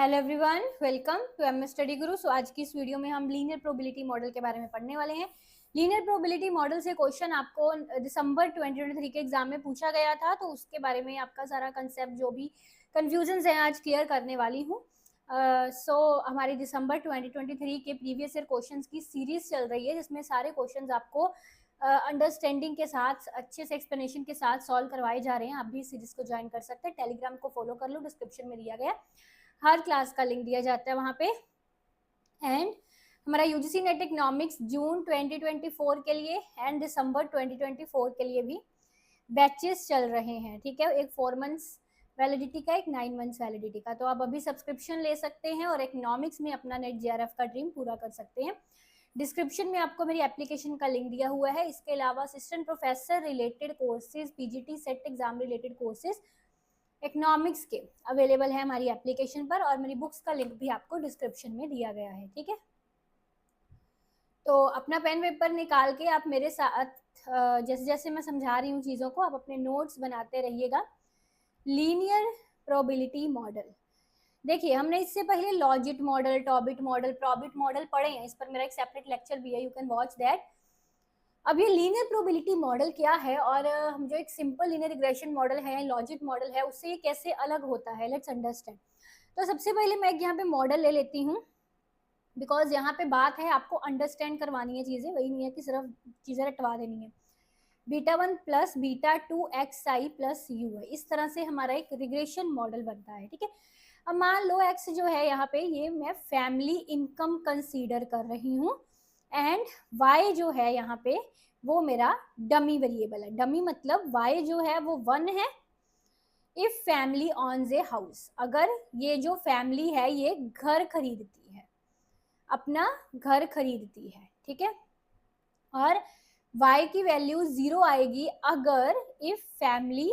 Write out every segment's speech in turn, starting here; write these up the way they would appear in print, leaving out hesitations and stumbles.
Hello everyone, welcome to M study Guru. So आज की इस वीडियो में हम लीनियर प्रोबेबिलिटी मॉडल के बारे में पढ़ने वाले हैं। लीनियर प्रोबेबिलिटी मॉडल से क्वेश्चन आपको दिसंबर 2023 के एग्जाम में पूछा गया था, तो उसके बारे में आपका सारा कंसेप्ट जो भी कंफ्यूजन है आज क्लियर करने वाली हूँ। हमारी दिसंबर 2023 के प्रीवियस ईयर क्वेश्चंस की सीरीज चल रही है, जिसमें सारे क्वेश्चंस आपको अंडरस्टैंडिंग के साथ, अच्छे से एक्सप्लेनेशन के साथ सॉल्व करवाए जा रहे हैं। आप भी इस सीरीज को ज्वाइन कर सकते हैं। टेलीग्राम को फॉलो कर लो, डिस्क्रिप्शन में दिया गया हर क्लास का लिंक दिया जाता है वहां पे। एंड हमारा यूजीसी नेट इकोनॉमिक्स जून 2024 के लिए एंड दिसंबर 2024 के लिए भी बैचेस चल रहे हैं। ठीक है, एक 4 मंथ्स वैलिडिटी का, एक 9 मंथ्स वैलिडिटी का। तो आप अभी सब्सक्रिप्शन ले सकते हैं और इकोनॉमिक्स में अपना नेट जेआरएफ का ड्रीम पूरा कर सकते हैं। डिस्क्रिप्शन में आपको मेरी एप्लीकेशन का लिंक दिया हुआ है। इसके अलावा assistant professor related courses, PGT set exam related courses economics के अवेलेबल है हमारी एप्लीकेशन पर, और मेरी बुक्स का लिंक भी आपको डिस्क्रिप्शन में दिया गया है। ठीक है, तो अपना पेन पेपर निकाल के आप मेरे साथ जैसे जैसे मैं समझा रही हूँ चीज़ों को, आप अपने नोट्स बनाते रहिएगा। लीनियर प्रोबेबिलिटी मॉडल देखिए, हमने इससे पहले लॉजिट मॉडल, टॉबिट मॉडल, प्रॉबिट मॉडल पढ़े हैं। इस पर मेरा एक सेपरेट लेक्चर भी है, यू कैन वॉच दैट। अब ये लीनियर प्रोबेबिलिटी मॉडल क्या है, और हम जो एक सिंपल लीनियर रिग्रेशन मॉडल है, लॉजिक मॉडल है, उससे ये कैसे अलग होता है, लेट्स अंडरस्टैंड। तो सबसे पहले मैं यहाँ पे मॉडल ले लेती हूँ, बिकॉज यहाँ पे बात है आपको अंडरस्टैंड करवानी है चीजें, वही नहीं है कि सिर्फ चीजें रटवा देनी है। β1 प्लस β2 xi प्लस u है, इस तरह से हमारा एक रिग्रेशन मॉडल बनता है। ठीक है, अब मान लो x जो है यहाँ पे, ये मैं फैमिली इनकम कंसीडर कर रही हूँ, एंड y जो है यहाँ पे वो मेरा डमी वेरिएबल है। डमी मतलब y जो है वो 1 है। If family owns a house, अगर ये जो फैमिली है ये घर खरीदती है, अपना घर खरीदती है। ठीक है, और y की वैल्यू 0 आएगी अगर if family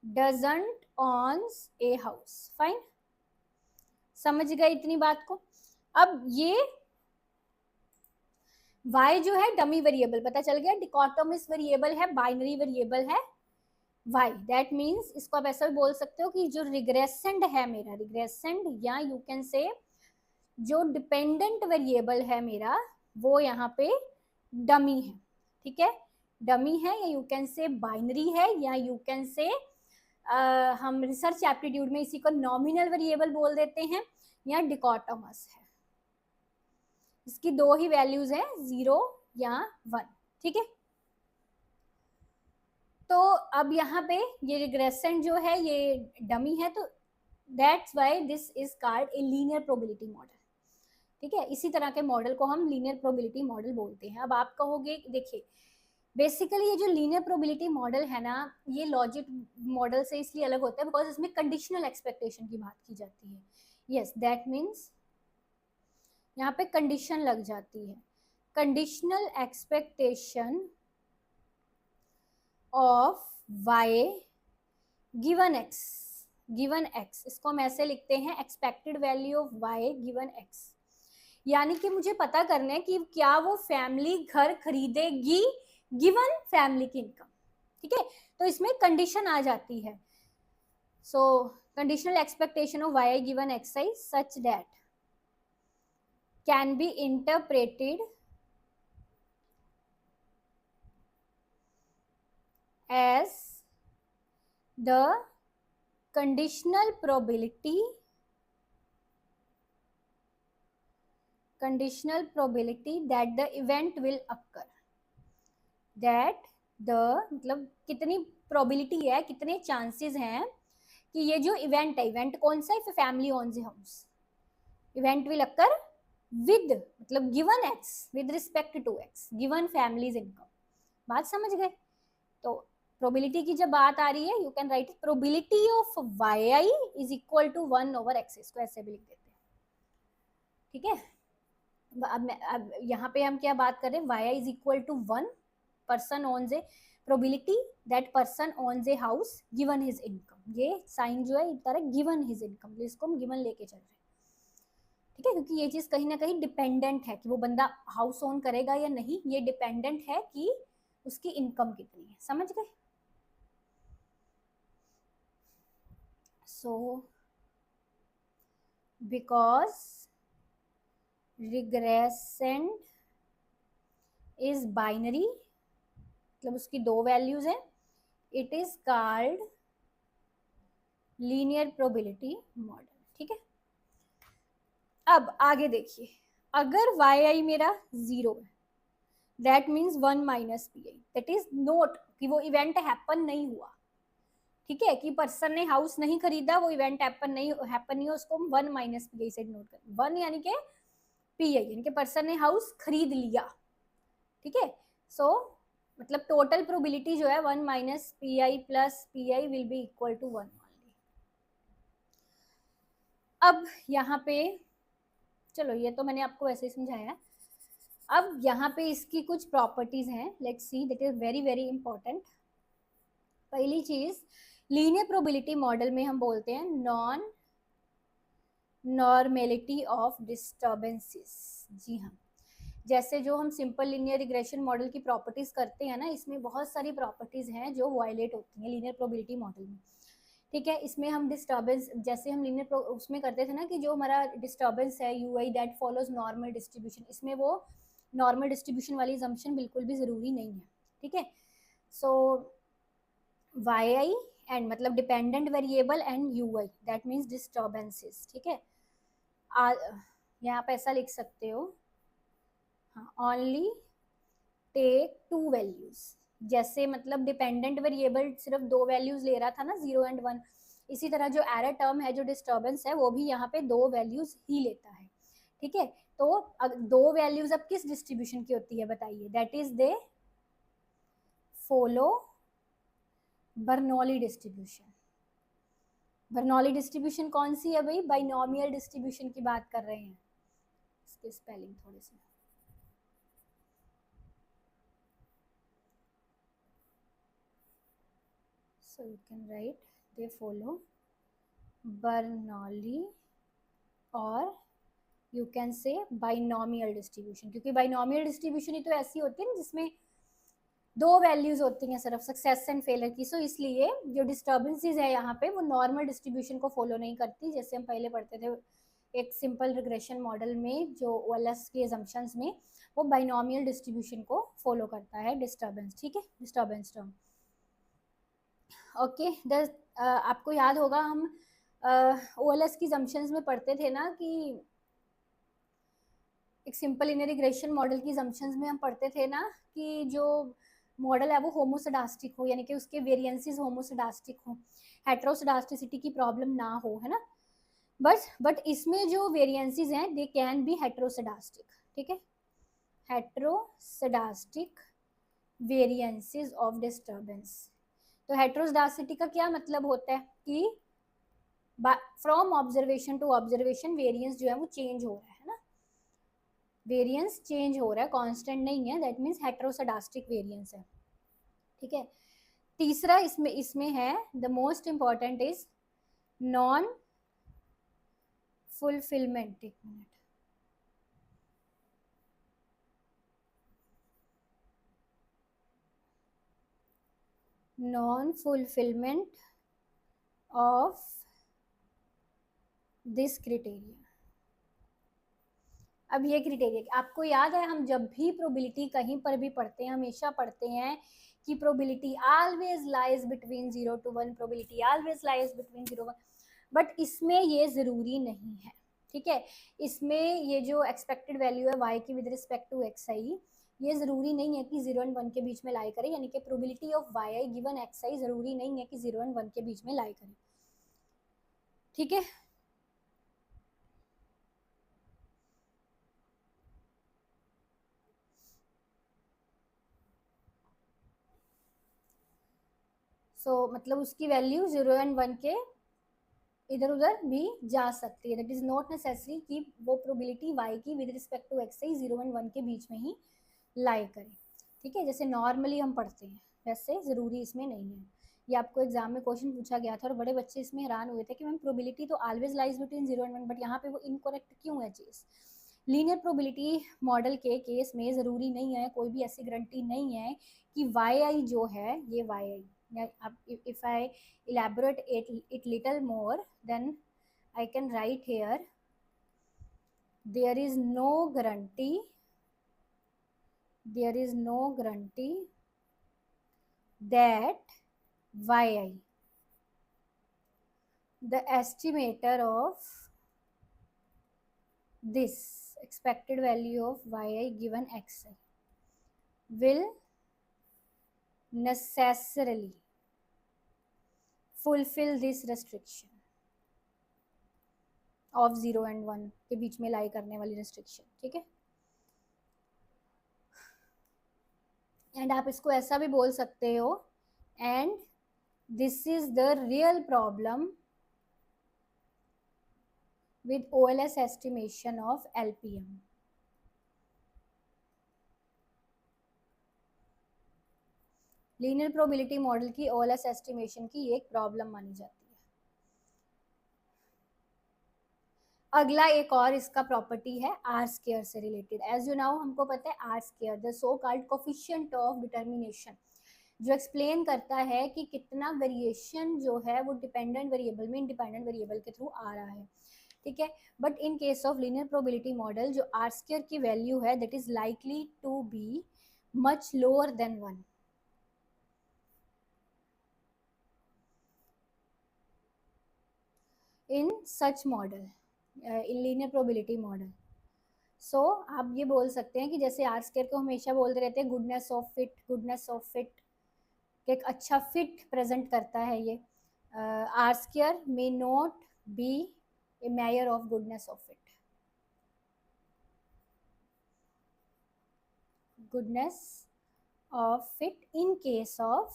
doesn't owns a house. Fine, समझ गए इतनी बात को। अब ये y जो है डमी वेरिएबल पता चल गया, डिकोटोमिस वेरिएबल है, बाइनरी वेरिएबल है y। दैट मीन्स इसको आप ऐसा भी बोल सकते हो कि जो रिग्रेसेंड है मेरा, रिग्रेसेंड, या यू कैन से जो डिपेंडेंट वेरिएबल है मेरा, वो यहाँ पे डमी है। ठीक है, डमी है, या यू कैन से बाइनरी है, या यू कैन से हम रिसर्च एप्टीट्यूड में इसी को नॉमिनल वेरिएबल बोल देते हैं, या डिकोटोमस है। इसकी दो ही वैल्यूज हैं, 0 या 1। ठीक है, तो अब यहाँ पे ये रिग्रेसेंट जो है ये डमी है, तो that's why this is called a linear probability model. ठीक है, इसी तरह के मॉडल को हम लीनियर प्रोबेबिलिटी मॉडल बोलते हैं। अब आप कहोगे, देखिए बेसिकली ये जो लीनियर प्रोबेबिलिटी मॉडल है ना, ये लॉजिक मॉडल से इसलिए अलग होता है बिकॉज इसमें कंडीशनल एक्सपेक्टेशन की बात की जाती है। यस, दैट मीन्स यहाँ पे कंडीशन लग जाती है, conditional expectation of y given x, given x, इसको हम ऐसे लिखते हैं expected value of y given x। यानी कि मुझे पता करना है कि क्या वो फैमिली घर खरीदेगी गिवन फैमिली की इनकम। ठीक है, तो इसमें कंडीशन आ जाती है। So conditional expectation of y given xi such that can be interpreted as the conditional probability that the event will occur, that the मतलब कितनी प्रोबेबिलिटी है, कितने चांसेस हैं कि ये जो इवेंट है, इवेंट कौन सा है, family owns a house, event will occur with मतलब given x with respect to x given families income. बात समझ गए? तो प्रोबेबिलिटी की जब बात आ रही है, you can write probability of y is equal to 1 over x, इसको ऐसे भी लिख देते हैं। ठीक है, अब यहाँ पे हम क्या बात कर रहे हैं, y is equal to 1, person owns a, probability that person owns a house given his income. ये साइन जो है इस तरह गिवन हिज इनकम, इसको हम गिवन लेके चल रहे हैं। ठीक है, क्योंकि ये चीज कहीं ना कहीं डिपेंडेंट है कि वो बंदा हाउस ओन करेगा या नहीं, ये डिपेंडेंट है कि उसकी इनकम कितनी है। समझ गए? सो बिकॉज रिग्रेसेंट इज बाइनरी, मतलब उसकी दो वैल्यूज हैं, it is called linear probability model. ठीक है, अब आगे देखिए, अगर वाई आई मेरा 0 है, that means 1 minus P I, that is note कि वो इवेंट हैपन नहीं हुआ। ठीक है, कि पर्सन ने हाउस नहीं खरीदा, वो इवेंट हैपन नहीं हुआ, उसको हम 1 माइनस पी आई से नोट करें। 1 यानी कि पी आई यानी कि पर्सन ने हाउस खरीद लिया। ठीक है, सो मतलब टोटल प्रोबेबिलिटी जो है 1 minus P I plus P I will be equal to 1 only. अब यहाँ पे चलो, ये तो मैंने आपको वैसे ही समझाया। अब यहाँ पे इसकी कुछ प्रॉपर्टीज हैं, let's see, that is very very important. पहली चीज, लीनियर प्रोबेबिलिटी मॉडल में हम बोलते हैं नॉन नॉर्मेलिटी ऑफ डिस्टर्बेंसेस। जी हाँ, जैसे जो हम सिंपल लीनियर रिग्रेशन मॉडल की प्रॉपर्टीज करते हैं ना, इसमें बहुत सारी प्रॉपर्टीज हैं जो वायलेट होती हैं लीनियर प्रोबेबिलिटी मॉडल में। ठीक है, इसमें हम डिस्टर्बेंस, जैसे हम लीनियर उसमें करते थे ना कि जो हमारा डिस्टर्बेंस है you I that follows normal distribution, इसमें वो नॉर्मल डिस्ट्रीब्यूशन वाली assumption बिल्कुल भी ज़रूरी नहीं है। ठीक है, सो वाई आई एंड मतलब dependent variable and you I that means disturbances. ठीक है, यहाँ पे ऐसा लिख सकते हो, हाँ, ओनली टेक 2 वैल्यूज। जैसे मतलब डिपेंडेंट वेरिएबल सिर्फ 2 वैल्यूज ले रहा था ना, 0 एंड 1, इसी तरह जो एरर टर्म है, जो डिस्टर्बेंस है, वो भी यहाँ पे 2 वैल्यूज ही लेता है। ठीक है, तो 2 वैल्यूज अब किस डिस्ट्रीब्यूशन की होती है बताइए, that is they follow Bernoulli distribution. Bernoulli distribution कौन सी है भाई, बाइनोमियल डिस्ट्रीब्यूशन की बात कर रहे हैं। इसके स्पेलिंग थोड़े से, so you can write they follow Bernoulli और you can say binomial distribution, क्योंकि binomial distribution ही तो ऐसी होती है ना जिसमें 2 वैल्यूज होती हैं सिर्फ सक्सेस एंड फेलियर की। सो इसलिए जो डिस्टर्बेंसेस है यहाँ पे वो नॉर्मल डिस्ट्रीब्यूशन को फॉलो नहीं करती, जैसे हम पहले पढ़ते थे एक सिंपल रिग्रेशन मॉडल में जो ओएलएस के assumptions में वो बाइनोमियल डिस्ट्रीब्यूशन को फॉलो करता है डिस्टर्बेंस। ठीक है, डिस्टर्बेंस टर्म। ओके, आपको याद होगा हम ओएलएस की assumptions में पढ़ते थे ना कि एक सिंपल लीनियर रिग्रेशन मॉडल की assumptions में हम पढ़ते थे ना कि जो मॉडल है वो होमोसेडास्टिक हो, यानी कि उसके वेरिएंसेस होमोसेडास्टिक हो, हेटेरोसेडास्टिसिटी की प्रॉब्लम ना हो, है ना। बट इसमें जो वेरिएंसेस हैं दे कैन बी हेटेरोसेडास्टिक। ठीक है, हेटेरोसेडास्टिक वेरिएंसेस ऑफ डिस्टर्बेंस। तो हेटेरोसेडास्टिसिटी का क्या मतलब होता है कि from observation to observation variance जो है वो चेंज हो रहा है ना, वेरिएंस चेंज हो रहा है, कांस्टेंट नहीं है, दैट मीन्स हेटेरोसेडास्टिक वेरिएंस है। ठीक है, तीसरा इसमें है the most important is non fulfilment. एक minute, non fulfilment of this criteria. अब ये क्राइटेरिया आपको याद है, हम जब भी प्रोबेबिलिटी कहीं पर भी पढ़ते हैं हमेशा पढ़ते हैं कि probability always lies between 0 to 1, probability always lies between 0 1, but इसमें ये ज़रूरी नहीं है। ठीक है, इसमें ये जो एक्सपेक्टेड वैल्यू है y की विद रिस्पेक्ट टू एक्स आई, ये ज़रूरी नहीं है कि 0 एंड 1 के बीच में लाई करे, यानी कि probability of Y I given X I ज़रूरी नहीं है कि 0 एंड 1 के बीच में लाई करे। ठीक है, मतलब उसकी वैल्यू 0 एंड 1 के इधर उधर भी जा सकती है, दैट इज नॉट नेसेसरी कि वो प्रोबेबिलिटी y की with respect to X I 0 and 1 के बीच में ही लाई करे। ठीक है, जैसे नॉर्मली हम पढ़ते हैं वैसे ज़रूरी इसमें नहीं है। ये आपको एग्जाम में क्वेश्चन पूछा गया था और बड़े बच्चे इसमें हैरान हुए थे कि मैम प्रोबेबिलिटी तो always lies between 0 and 1, but यहाँ पे वो इनकरेक्ट क्यों है चीज़। लीनियर प्रोबेबिलिटी मॉडल के केस में ज़रूरी नहीं है, कोई भी ऐसी गारंटी नहीं है कि वाई आई जो है ये Y I if I elaborate it little more, then I can write here, there is no guarantee that yi, the estimator of this expected value of yi given xi will necessarily fulfill this restriction of 0 and 1 के बीच में लाई करने वाली restriction, ठीक है। And आप इसको ऐसा भी बोल सकते हो, and this is the real problem with OLS estimation of LPM. Linear probability model की OLS एस्टिमेशन की एक प्रॉब्लम मानी जाती है। अगला एक और इसका प्रॉपर्टी है आर स्क्वायर से रिलेटेड। एज यू नाउ हमको पता है R square the so called coefficient of determination, जो एक्सप्लेन करता है कि कितना वेरिएशन जो है वो डिपेंडेंट वेरिएबल में इंडिपेंडेंट वेरिएबल के थ्रू आ रहा है, ठीक है। But in case of linear probability model जो आर स्क्वायर की वैल्यू है that is likely to be much lower than 1। In such model, in linear probability model, सो आप ये बोल सकते हैं कि जैसे आर स्क्वायर को हमेशा बोलते रहते हैं गुडनेस ऑफ फिट, एक अच्छा फिट प्रेजेंट करता है ये। R square may not be a measure of goodness of fit, in case of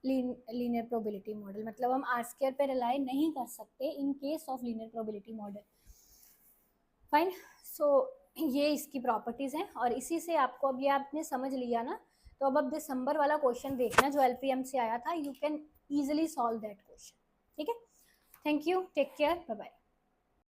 linear probability model. मतलब हम आर स्क्वायर पे रिलाई नहीं कर सकते in case of linear probability model. Fine, so ये इसकी प्रॉपर्टीज हैं और इसी से आपको अब ये आपने समझ लिया ना, तो अब दिसंबर वाला क्वेश्चन देखना जो LPM से आया था, you can easily solve that question, ठीक है। Thank you, take care, bye bye.